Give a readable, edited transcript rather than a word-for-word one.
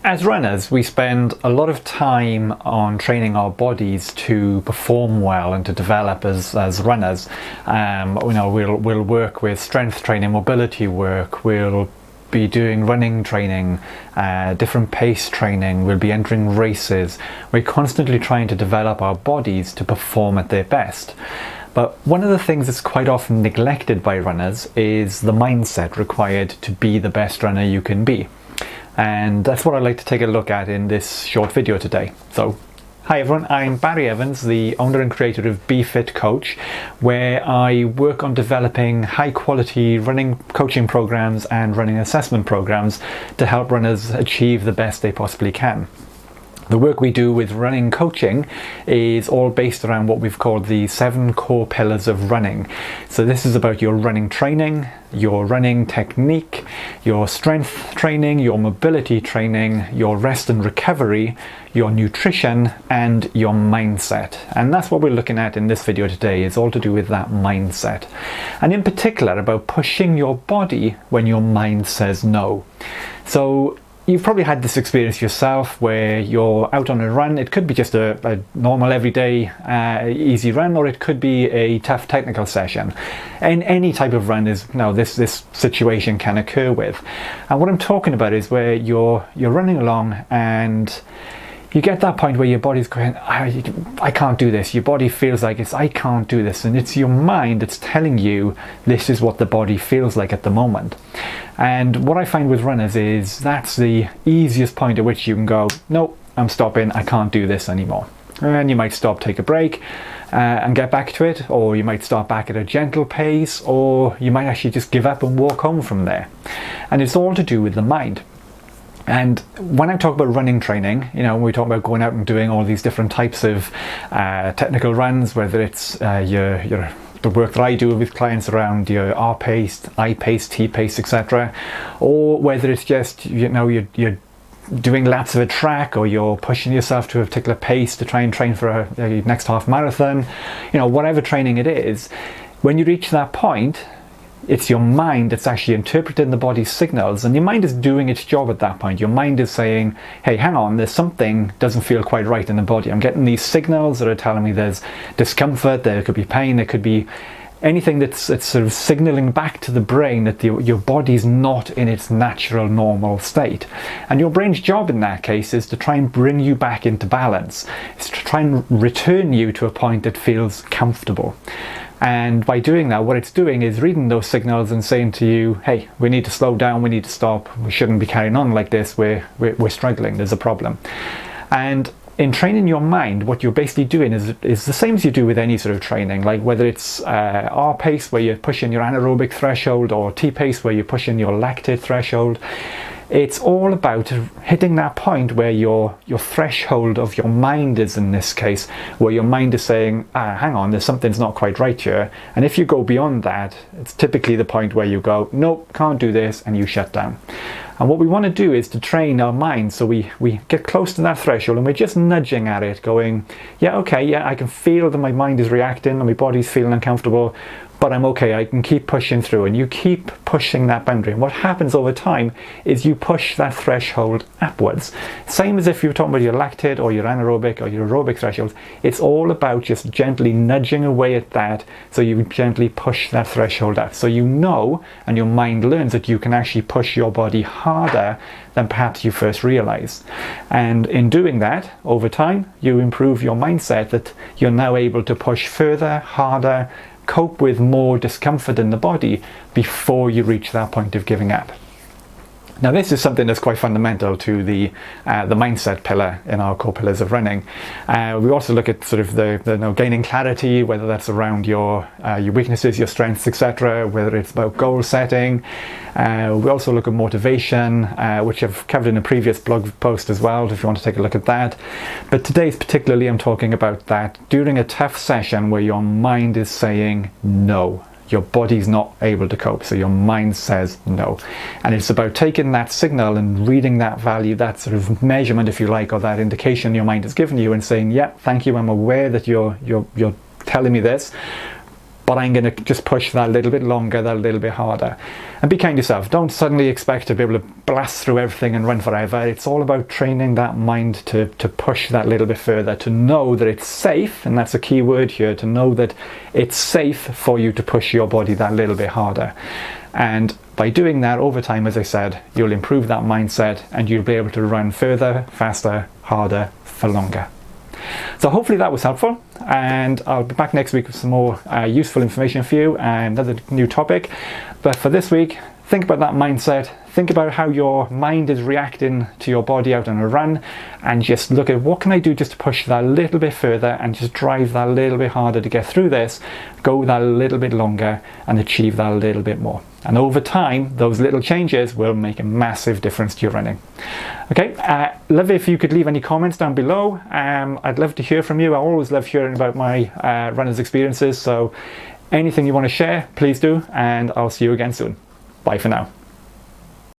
As runners, we spend a lot of time on training our bodies to perform well and to develop as runners. We'll work with strength training, mobility work, we'll be doing running training, different pace training, we'll be entering races. We're constantly trying to develop our bodies to perform at their best. But one of the things that's quite often neglected by runners is the mindset required to be the best runner you can be. And that's what I'd like to take a look at in this short video today. So, hi everyone, I'm Barrie Evans, the owner and creator of Be Fit Coach, where I work on developing high quality running coaching programs and running assessment programs to help runners achieve the best they possibly can. The work we do with running coaching is all based around what we've called the 7 core pillars of running. So this is about your running training, your running technique, your strength training, your mobility training, your rest and recovery, your nutrition, and your mindset. And that's what we're looking at in this video today, is all to do with that mindset. And in particular about pushing your body when your mind says no. So you've probably had this experience yourself where you're out on a run. It could be just a normal everyday easy run, or it could be a tough technical session. And any type of run is this situation can occur with. And what I'm talking about is where you're running along and you get that point where your body's going, I can't do this. Your body feels like I can't do this. And it's your mind that's telling you this is what the body feels like at the moment. And what I find with runners is that's the easiest point at which you can go, no, I'm stopping. I can't do this anymore. And you might stop, take a break and get back to it. Or you might start back at a gentle pace, or you might actually just give up and walk home from there. And it's all to do with the mind. And when I talk about running training, when we talk about going out and doing all these different types of technical runs, whether it's the work that I do with clients around your R-pace, I-pace, T-pace, etc., or whether it's just you're doing laps of a track, or you're pushing yourself to a particular pace to try and train for a next half marathon, whatever training it is, when you reach that point, it's your mind that's actually interpreting the body's signals, and your mind is doing its job at that point. Your mind is saying, hey, hang on, there's something doesn't feel quite right in the body. I'm getting these signals that are telling me there's discomfort, there could be pain, there could be anything that's sort of signaling back to the brain that your body's not in its natural, normal state. And your brain's job in that case is to try and bring you back into balance. It's to try and return you to a point that feels comfortable. And by doing that, what it's doing is reading those signals and saying to you, hey, we need to slow down, we need to stop, we shouldn't be carrying on like this, we're struggling, there's a problem. And in training your mind, what you're basically doing is the same as you do with any sort of training, like whether it's R-pace where you're pushing your anaerobic threshold, or T-pace where you're pushing your lactate threshold. It's all about hitting that point where your threshold of your mind is, in this case, where your mind is saying, hang on, there's something's not quite right here. And if you go beyond that, it's typically the point where you go, nope, can't do this, and you shut down. And what we want to do is to train our mind so we get close to that threshold and we're just nudging at it, going, yeah, okay, yeah, I can feel that my mind is reacting and my body's feeling uncomfortable, but I'm okay, I can keep pushing through. And you keep pushing that boundary. And what happens over time is you push that threshold upwards. Same as if you're talking about your lactate or your anaerobic or your aerobic thresholds. It's all about just gently nudging away at that, so you gently push that threshold up. So and your mind learns that you can actually push your body harder than perhaps you first realized. And in doing that, over time, you improve your mindset that you're now able to push further, harder, cope with more discomfort in the body before you reach that point of giving up. Now, this is something that's quite fundamental to the mindset pillar in our core pillars of running. We also look at sort of the gaining clarity, whether that's around your weaknesses, your strengths, etc., whether it's about goal setting. We also look at motivation, which I've covered in a previous blog post as well, if you want to take a look at that. But today, particularly, I'm talking about that during a tough session where your mind is saying no. Your body's not able to cope, so your mind says no. And it's about taking that signal and reading that value, that sort of measurement, if you like, or that indication your mind has given you, and saying, yeah, thank you, I'm aware that you're telling me this, but I'm going to just push that a little bit longer, that a little bit harder. And be kind to yourself. Don't suddenly expect to be able to blast through everything and run forever. It's all about training that mind to push that little bit further, to know that it's safe, and that's a key word here, to know that it's safe for you to push your body that little bit harder. And by doing that over time, as I said, you'll improve that mindset and you'll be able to run further, faster, harder, for longer. So hopefully that was helpful, and I'll be back next week with some more useful information for you and another new topic. But for this week, think about that mindset, think about how your mind is reacting to your body out on a run, and just look at what can I do just to push that a little bit further and just drive that a little bit harder to get through this, go that a little bit longer and achieve that a little bit more. And over time, those little changes will make a massive difference to your running. Okay, love it if you could leave any comments down below. I'd love to hear from you. I always love hearing about my runners' experiences. So anything you want to share, please do. And I'll see you again soon. Bye for now.